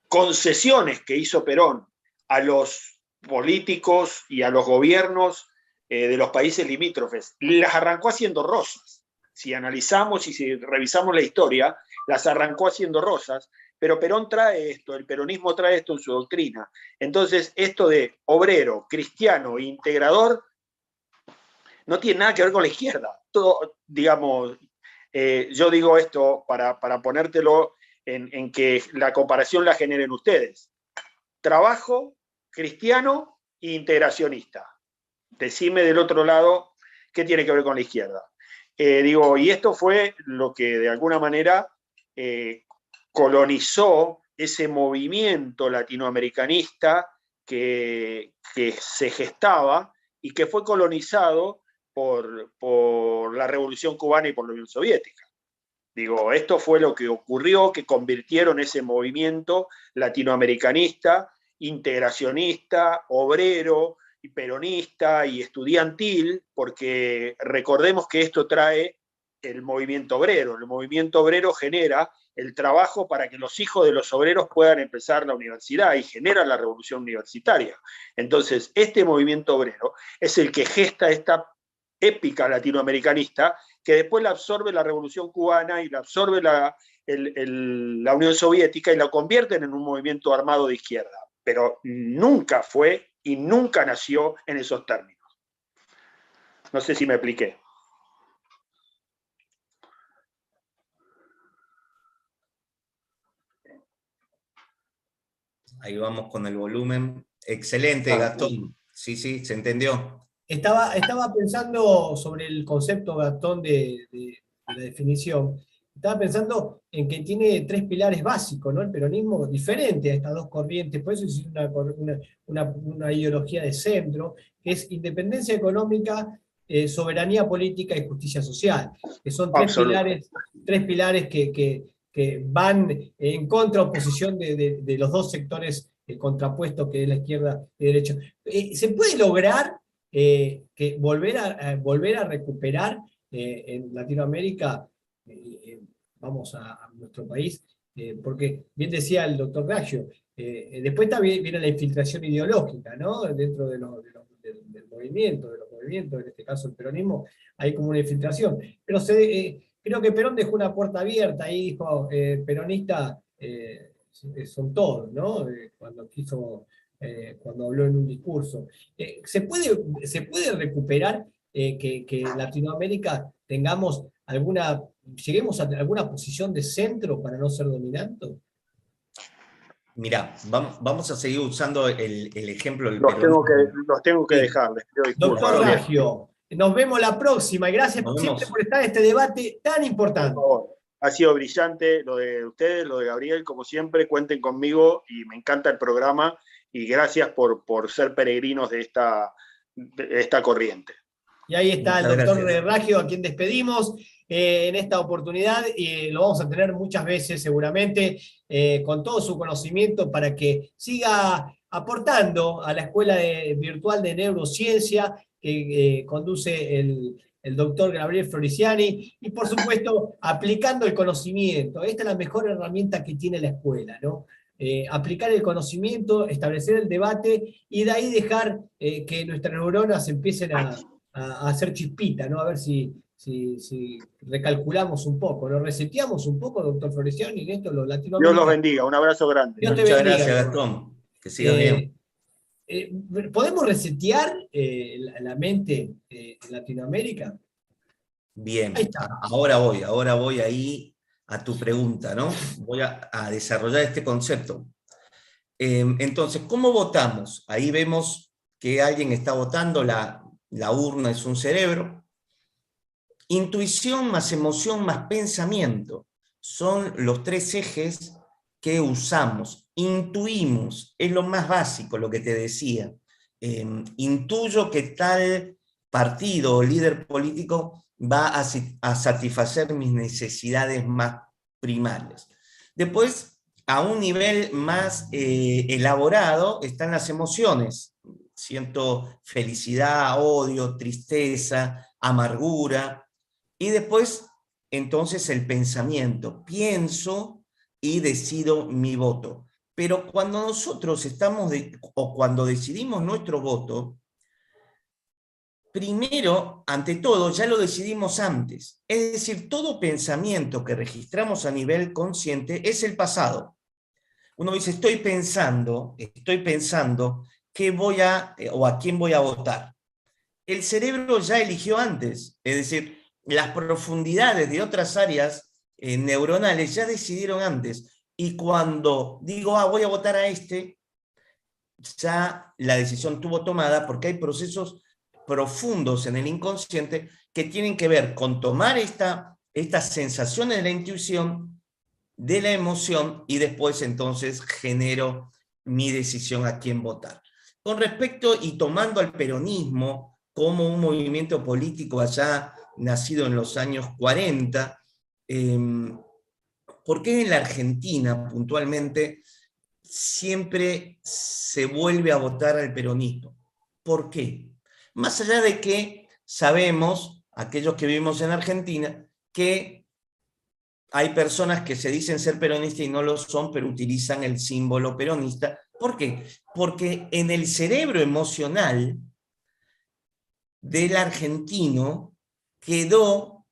concesiones que hizo Perón a los políticos y a los gobiernos de los países limítrofes, las arrancó haciendo rosas. Si analizamos y si revisamos la historia, las arrancó haciendo rosas, pero Perón trae esto, el peronismo trae esto en su doctrina. Entonces, esto de obrero, cristiano e integrador no tiene nada que ver con la izquierda. Todo, digamos, yo digo esto para ponértelo en que la comparación la generen ustedes. Trabajo, cristiano e integracionista. decime del otro lado qué tiene que ver con la izquierda. Y esto fue lo que de alguna manera colonizó ese movimiento latinoamericanista que se gestaba y que fue colonizado por la Revolución Cubana y por la Unión Soviética. Esto fue lo que ocurrió, que convirtieron ese movimiento latinoamericanista, integracionista, obrero, y peronista y estudiantil, porque recordemos que esto trae el movimiento obrero. El movimiento obrero genera el trabajo para que los hijos de los obreros puedan empezar la universidad y genera la revolución universitaria. Entonces, este movimiento obrero es el que gesta esta épica latinoamericanista que después la absorbe la revolución cubana y la absorbe la Unión Soviética y la convierten en un movimiento armado de izquierda. Pero nunca fue y nunca nació en esos términos. No sé si me expliqué. Ahí vamos con el volumen. Excelente, Gastón. Sí, se entendió. Estaba pensando sobre el concepto, Gastón, de la definición. Estaba pensando en que tiene 3 pilares básicos, ¿no? El peronismo diferente a estas dos corrientes, por eso es una ideología de centro, que es independencia económica, soberanía política y justicia social, que son 3 pilares que van en contraoposición de los dos sectores contrapuestos, que es la izquierda y la derecha. ¿Se puede lograr que volver a recuperar en Latinoamérica, vamos a nuestro país, porque bien decía el doctor Raggio, después viene la infiltración ideológica, ¿no? Dentro del movimiento, de los movimientos, en este caso el peronismo, hay como una infiltración. Pero creo que Perón dejó una puerta abierta, ahí dijo, peronista son todos, ¿no? Cuando habló en un discurso. ¿Se puede recuperar que Latinoamérica lleguemos a alguna posición de centro para no ser dominantes? Mirá, vamos a seguir usando el ejemplo del peronismo. Los tengo que dejar. Doctor Raggio, nos vemos la próxima y gracias siempre por estar en este debate tan importante. Por favor. Ha sido brillante lo de ustedes, lo de Gabriel, como siempre, cuenten conmigo y me encanta el programa y gracias por ser peregrinos de esta corriente. Y ahí está el doctor Raggio, a quien despedimos en esta oportunidad y lo vamos a tener muchas veces seguramente con todo su conocimiento para que siga aportando a la Escuela Virtual de Neurociencia que conduce el doctor Gabriel Floriciani, y por supuesto aplicando el conocimiento. Esta es la mejor herramienta que tiene la escuela, ¿no? Aplicar el conocimiento, establecer el debate y de ahí dejar que nuestras neuronas empiecen a hacer chispita, ¿no? A ver si recalculamos un poco, lo reseteamos un poco, doctor Floriciani, en esto, los latinoamericanos. Dios los bendiga, un abrazo grande. Dios te bendiga. Muchas gracias, Gastón. Que siga bien. ¿Podemos resetear la mente en Latinoamérica? Bien, ahora voy ahí a tu pregunta, ¿no? Voy a desarrollar este concepto. Entonces, ¿cómo votamos? Ahí vemos que alguien está votando, la urna es un cerebro. Intuición más emoción más pensamiento son los 3 ejes que usamos. Intuimos, es lo más básico, lo que te decía. Intuyo que tal partido o líder político va a satisfacer mis necesidades más primarias. Después, a un nivel más elaborado, están las emociones. Siento felicidad, odio, tristeza, amargura. Y después, entonces, el pensamiento. Pienso y decido mi voto. Pero cuando nosotros cuando decidimos nuestro voto, primero, ante todo, ya lo decidimos antes. Es decir, todo pensamiento que registramos a nivel consciente es el pasado. Uno dice, estoy pensando o a quién voy a votar. El cerebro ya eligió antes, es decir, las profundidades de otras áreas neuronales ya decidieron antes. Y cuando digo, voy a votar a este, ya la decisión estuvo tomada porque hay procesos profundos en el inconsciente que tienen que ver con tomar estas sensaciones de la intuición, de la emoción, y después entonces genero mi decisión a quién votar. Con respecto y tomando al peronismo como un movimiento político allá nacido en los años 40, ¿por qué en la Argentina puntualmente siempre se vuelve a votar al peronismo? ¿Por qué? Más allá de que sabemos, aquellos que vivimos en Argentina, que hay personas que se dicen ser peronistas y no lo son, pero utilizan el símbolo peronista. ¿Por qué? Porque en el cerebro emocional del argentino quedó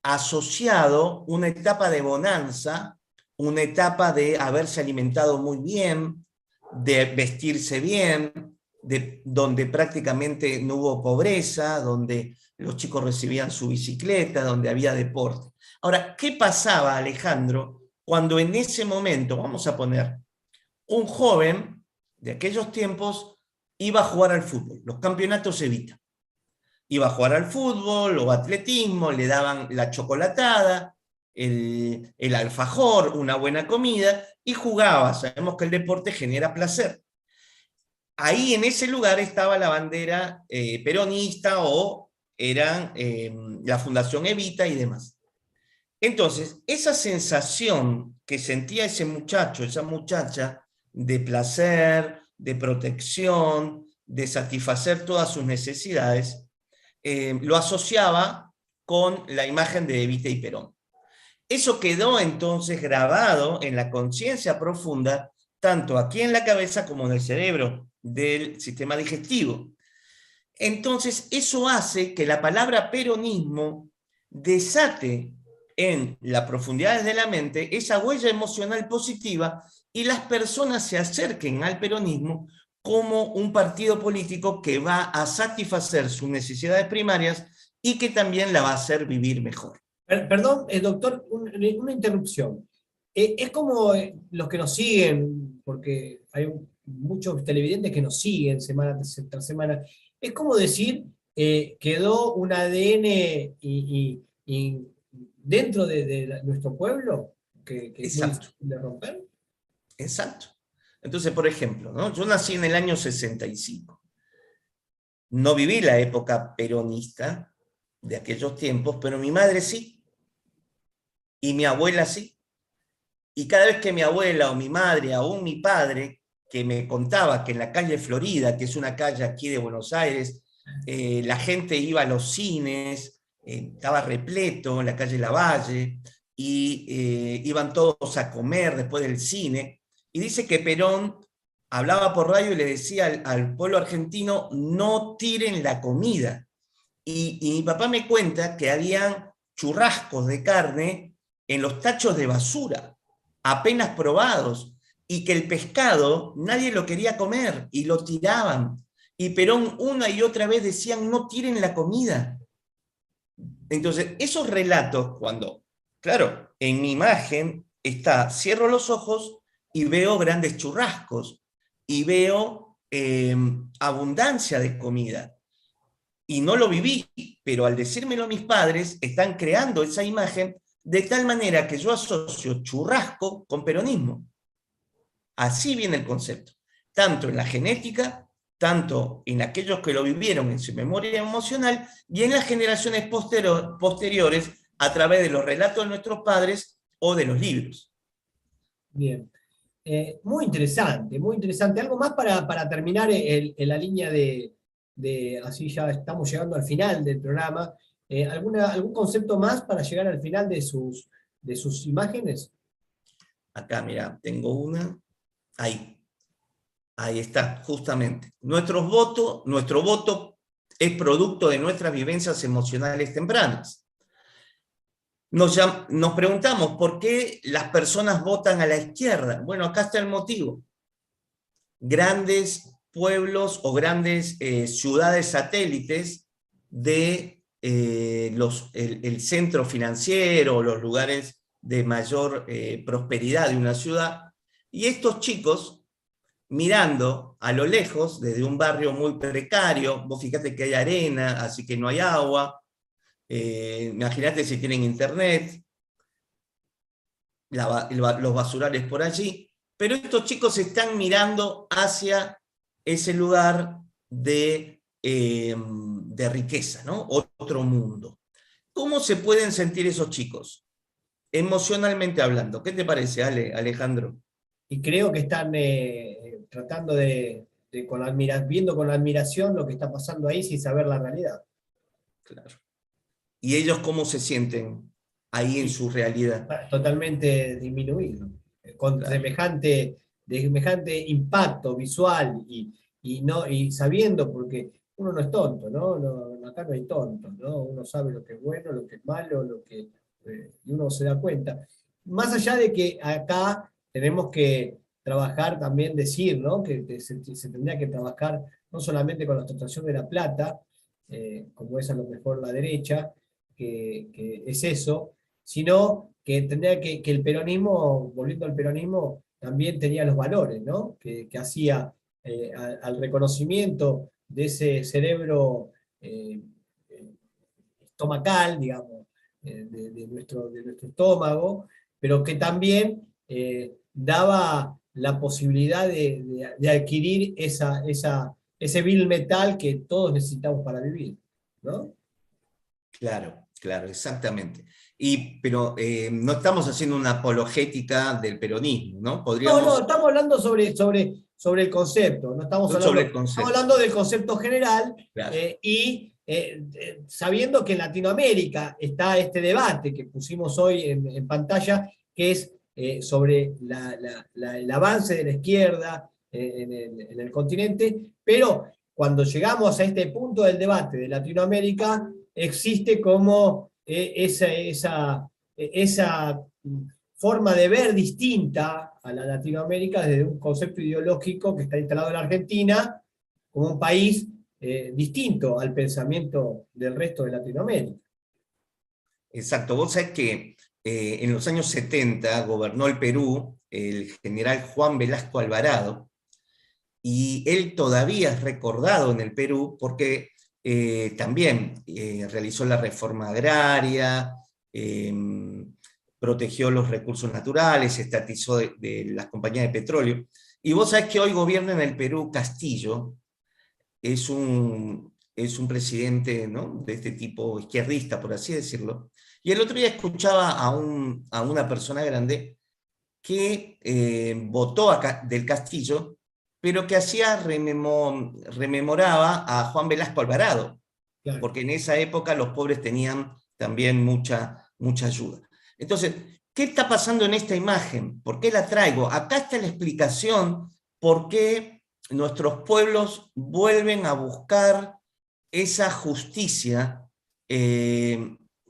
asociado una etapa de bonanza, una etapa de haberse alimentado muy bien, de vestirse bien, donde prácticamente no hubo pobreza, donde los chicos recibían su bicicleta, donde había deporte. Ahora, ¿qué pasaba, Alejandro, cuando en ese momento, vamos a poner, un joven de aquellos tiempos iba a jugar al fútbol? Los campeonatos Evita. Iba a jugar al fútbol o atletismo, le daban la chocolatada, el alfajor, una buena comida, y jugaba. Sabemos que el deporte genera placer. Ahí en ese lugar estaba la bandera peronista, o eran la Fundación Evita y demás. Entonces, esa sensación que sentía ese muchacho, esa muchacha, de placer, de protección, de satisfacer todas sus necesidades, lo asociaba con la imagen de Evita y Perón. Eso quedó entonces grabado en la conciencia profunda, tanto aquí en la cabeza como en el cerebro del sistema digestivo. Entonces, eso hace que la palabra peronismo desate en las profundidades de la mente esa huella emocional positiva, y las personas se acerquen al peronismo como un partido político que va a satisfacer sus necesidades primarias y que también la va a hacer vivir mejor. Perdón, doctor, una interrupción. Es como los que nos siguen, porque hay muchos televidentes que nos siguen semana tras semana. Es como decir, quedó un ADN dentro de nuestro pueblo que es muy Exacto. difícil de romper. Exacto. Entonces, por ejemplo, ¿no? Yo nací en el año 65. No viví la época peronista de aquellos tiempos, pero mi madre sí, y mi abuela sí. Y cada vez que mi abuela o mi madre, aún mi padre, que me contaba que en la calle Florida, que es una calle aquí de Buenos Aires, la gente iba a los cines, estaba repleto en la calle Lavalle, y iban todos a comer después del cine, y dice que Perón hablaba por radio y le decía al pueblo argentino: no tiren la comida. Y mi papá me cuenta que habían churrascos de carne en los tachos de basura, apenas probados, y que el pescado nadie lo quería comer y lo tiraban. Y Perón una y otra vez decían: no tiren la comida. Entonces, esos relatos, cuando, claro, en mi imagen está, cierro los ojos y veo grandes churrascos, y veo abundancia de comida. Y no lo viví, pero al decírmelo mis padres, están creando esa imagen de tal manera que yo asocio churrasco con peronismo. Así viene el concepto, tanto en la genética, tanto en aquellos que lo vivieron en su memoria emocional, y en las generaciones posteriores a través de los relatos de nuestros padres o de los libros. Bien. Muy interesante, muy interesante. ¿Algo más para terminar en la línea así ya estamos llegando al final del programa? ¿Algún concepto más para llegar al final de sus imágenes? Acá, mira, tengo una. Ahí está, justamente. Nuestro voto es producto de nuestras vivencias emocionales tempranas. Nos preguntamos por qué las personas votan a la izquierda. Bueno, acá está el motivo. Grandes pueblos o grandes ciudades satélites de el centro financiero, los lugares de mayor prosperidad de una ciudad. Y estos chicos mirando a lo lejos, desde un barrio muy precario. Vos fíjate que hay arena, así que no hay agua. Imagínate si tienen internet, los basurales por allí. Pero estos chicos están mirando hacia ese lugar de riqueza, ¿no? Otro mundo. ¿Cómo se pueden sentir esos chicos? Emocionalmente hablando. ¿Qué te parece, Alejandro? Y creo que están tratando viendo con admiración lo que está pasando ahí sin saber la realidad. Claro. ¿Y ellos cómo se sienten ahí en Y su realidad? totalmente disminuido, con Claro. semejante impacto visual y sabiendo, porque uno no es tonto, ¿no? Acá no hay tontos, ¿no? Uno sabe lo que es bueno, lo que es malo, y uno se da cuenta. Más allá de que acá tenemos que trabajar también, decir, ¿no? Que se tendría que trabajar no solamente con la extracción de la plata, como es a lo mejor la derecha, que es eso, sino que tendría que el peronismo, volviendo al peronismo, también tenía los valores, ¿no? Que hacía al reconocimiento de ese cerebro eh, eh, estomacal, digamos, de nuestro estómago, pero que también daba la posibilidad de adquirir ese vil metal que todos necesitamos para vivir, ¿no? Claro, claro, exactamente. Pero no estamos haciendo una apologética del peronismo, ¿no? No, Podríamos, estamos hablando sobre el concepto, no sobre el estamos concepto. hablando del concepto general, Claro, sabiendo que en Latinoamérica está este debate que pusimos hoy en pantalla, que es sobre el avance de la izquierda en el continente, pero cuando llegamos a este punto del debate de Latinoamérica, existe como esa forma de ver distinta a la Latinoamérica desde un concepto ideológico que está instalado en la Argentina como un país distinto al pensamiento del resto de Latinoamérica. exacto. Vos sabés que en los años 70 gobernó el Perú el general Juan Velasco Alvarado, y él todavía es recordado en el Perú porque también realizó la reforma agraria, eh, protegió los recursos naturales, estatizó de las compañías de petróleo. Y vos sabés que hoy gobierna en el Perú Castillo, es un presidente, ¿no?, de este tipo izquierdista, por así decirlo. Y el otro día escuchaba a una persona grande que votó del Castillo, pero que rememoraba a Juan Velasco Alvarado, Claro. porque en esa época los pobres tenían también mucha ayuda. Entonces, ¿qué está pasando en esta imagen? ¿Por qué la traigo? Acá está la explicación por qué nuestros pueblos vuelven a buscar esa justicia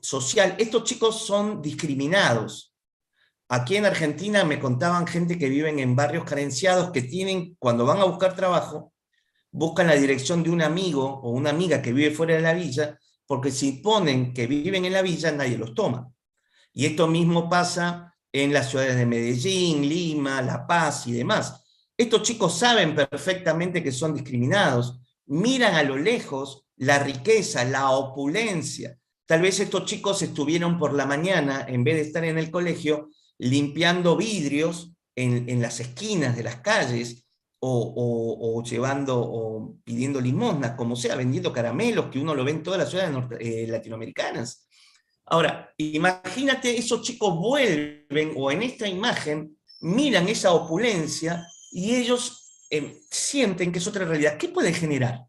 social. Estos chicos son discriminados. Aquí en Argentina me contaban gente que viven en barrios carenciados que tienen, cuando van a buscar trabajo, buscan la dirección de un amigo o una amiga que vive fuera de la villa, porque si ponen que viven en la villa, nadie los toma. Y esto mismo pasa en las ciudades de Medellín, Lima, La Paz y demás. Estos chicos saben perfectamente que son discriminados, miran a lo lejos la riqueza, la opulencia. Tal vez estos chicos estuvieron por la mañana, en vez de estar en el colegio, limpiando vidrios en las esquinas de las calles, o llevando o pidiendo limosnas, como sea, vendiendo caramelos, que uno lo ve en todas las ciudades latinoamericanas. Ahora, imagínate, esos chicos vuelven, o en esta imagen, miran esa opulencia y ellos sienten que es otra realidad. ¿Qué puede generar?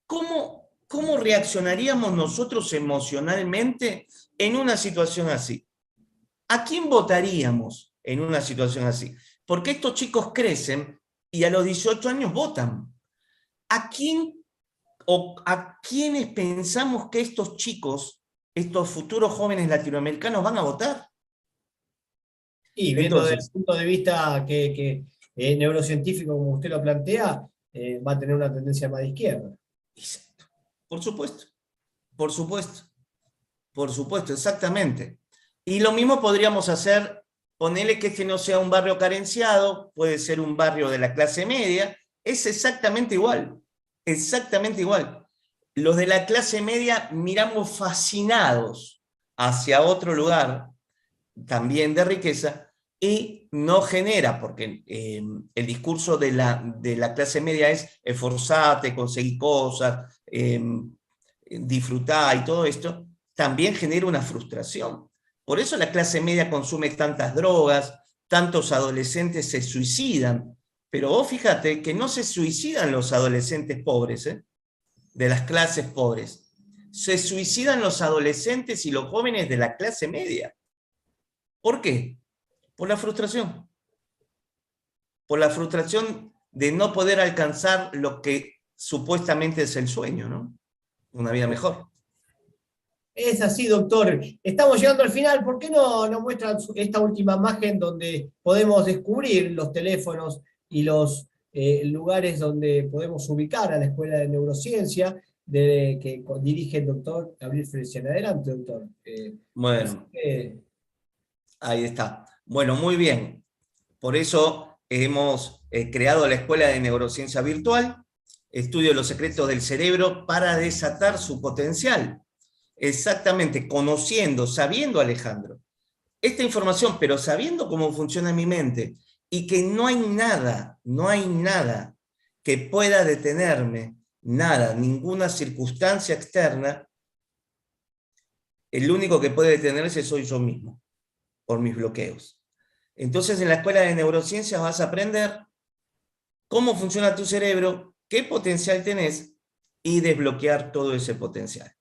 ¿Cómo reaccionaríamos nosotros emocionalmente en una situación así? ¿A quién votaríamos en una situación así? Porque estos chicos crecen y a los 18 años votan. ¿A quiénes pensamos que estos chicos, estos futuros jóvenes latinoamericanos, van a votar? Y viendo desde el Entonces, punto de vista que neurocientífico, como usted lo plantea, va a tener una tendencia más de izquierda. exacto. Por supuesto, por supuesto, por supuesto, exactamente. Y lo mismo podríamos hacer ponele que este no sea un barrio carenciado, puede ser un barrio de la clase media, es exactamente igual, exactamente igual. Los de la clase media miramos fascinados hacia otro lugar, también de riqueza, y no genera, porque el discurso de la clase media es esforzate, conseguir cosas, disfrutar y todo esto, también genera una frustración. Por eso la clase media consume tantas drogas, tantos adolescentes se suicidan, pero vos fíjate que no se suicidan los adolescentes pobres, de las clases pobres, se suicidan los adolescentes y los jóvenes de la clase media. ¿Por qué? Por la frustración. Por la frustración de no poder alcanzar lo que supuestamente es el sueño, ¿no? Una vida mejor. Es así, doctor. Estamos llegando al final. ¿Por qué no nos muestran esta última imagen donde podemos descubrir los teléfonos y los lugares donde podemos ubicar a la Escuela de Neurociencia que dirige el doctor Gabriel Fresiani? Adelante, doctor. Bueno, ahí está. Bueno, muy bien. Por eso hemos creado la Escuela de Neurociencia Virtual, estudio los secretos del cerebro para desatar su potencial. Exactamente, conociendo, sabiendo, Alejandro, esta información, pero sabiendo cómo funciona mi mente, y que no hay nada que pueda detenerme, nada, ninguna circunstancia externa, el único que puede detenerse soy yo mismo, por mis bloqueos. Entonces, en la Escuela de Neurociencias vas a aprender cómo funciona tu cerebro, qué potencial tenés, y desbloquear todo ese potencial.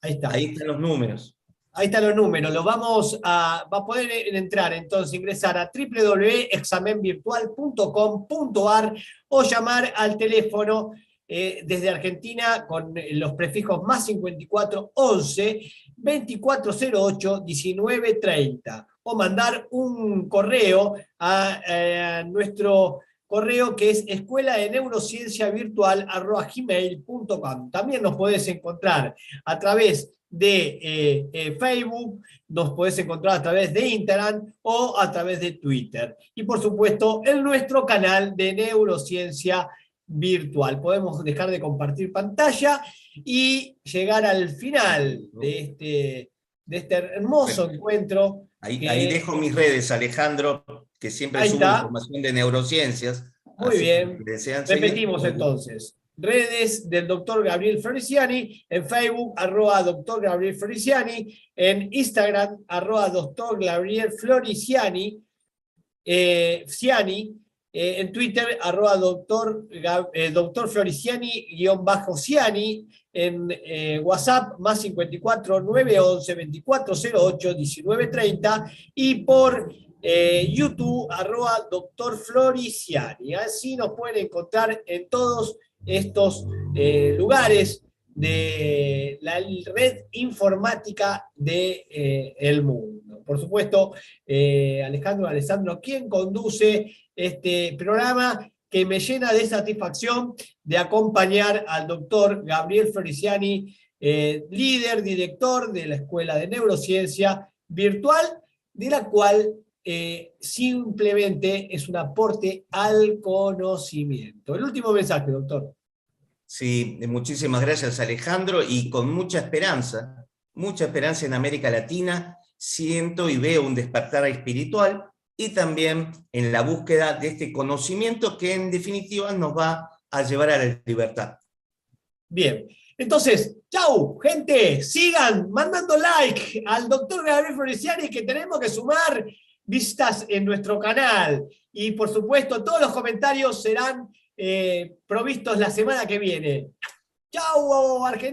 Ahí está. Ahí están los números. Ahí están los números. Va a poder entrar, entonces, ingresar a www.examenvirtual.com.ar o llamar al teléfono desde Argentina con los prefijos más 54 11 2408 1930 o mandar un correo a nuestro correo que es escueladeneurocienciavirtual@gmail.com. También nos podés encontrar a través de Facebook, nos podés encontrar a través de Instagram o a través de Twitter. Y por supuesto, en nuestro canal de Neurociencia Virtual. Podemos dejar de compartir pantalla y llegar al final de este hermoso encuentro. Ahí dejo mis redes, Alejandro, que siempre subo información de neurociencias. Muy bien. Repetimos entonces. Redes del doctor Gabriel Fresiani, en Facebook, @doctor Gabriel Fresiani, en Instagram, @doctor Gabriel Floriciani, en Twitter, doctor Floriciani-Ciani, en WhatsApp, más 54 911 2408 1930, y por YouTube, @doctor Floriciani. Así nos pueden encontrar en todos estos lugares de la red informática del mundo. Por supuesto, Alessandro, quien conduce este programa, que me llena de satisfacción de acompañar al doctor Gabriel Fresiani, director de la Escuela de Neurociencia Virtual, de la cual simplemente es un aporte al conocimiento. El último mensaje, doctor. Sí, muchísimas gracias, Alejandro, y con mucha esperanza en América Latina. Siento y veo un despertar espiritual y también en la búsqueda de este conocimiento que en definitiva nos va a llevar a la libertad. Bien, entonces, chau, gente, sigan mandando like al doctor Gabriel Fresiani, que tenemos que sumar vistas en nuestro canal. Y por supuesto, todos los comentarios serán provistos la semana que viene. ¡Chau, Argentina!